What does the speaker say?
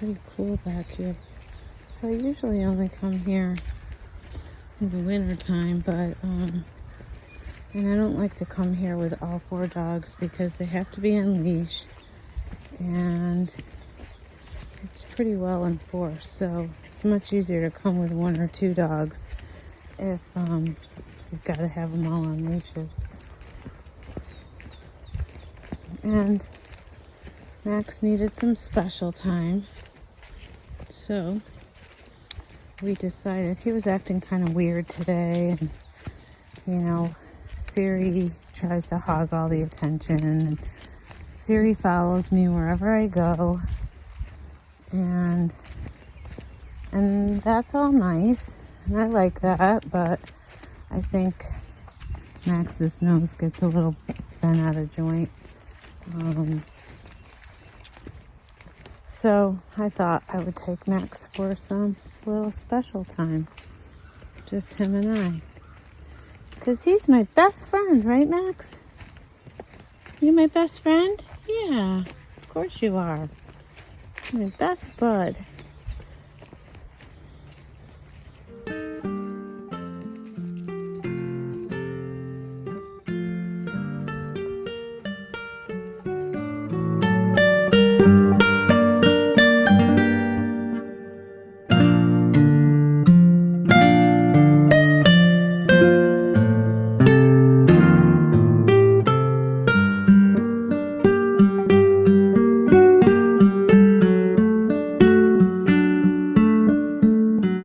pretty cool back here. So I usually only come here in the winter time, but and I don't like to come here with all 4 dogs because they have to be on leash, and it's pretty well enforced. So it's much easier to come with 1 or 2 dogs if you've got to have them all on leashes. And Max needed some special time, so we decided, he was acting kind of weird today, and Siri tries to hog all the attention, and Siri follows me wherever I go, and that's all nice, and I like that, but I think Max's nose gets a little bent out of joint. So I thought I would take Max for some little special time. Just him and I. Because he's my best friend, right, Max? You my best friend? Yeah, of course you are. My best bud.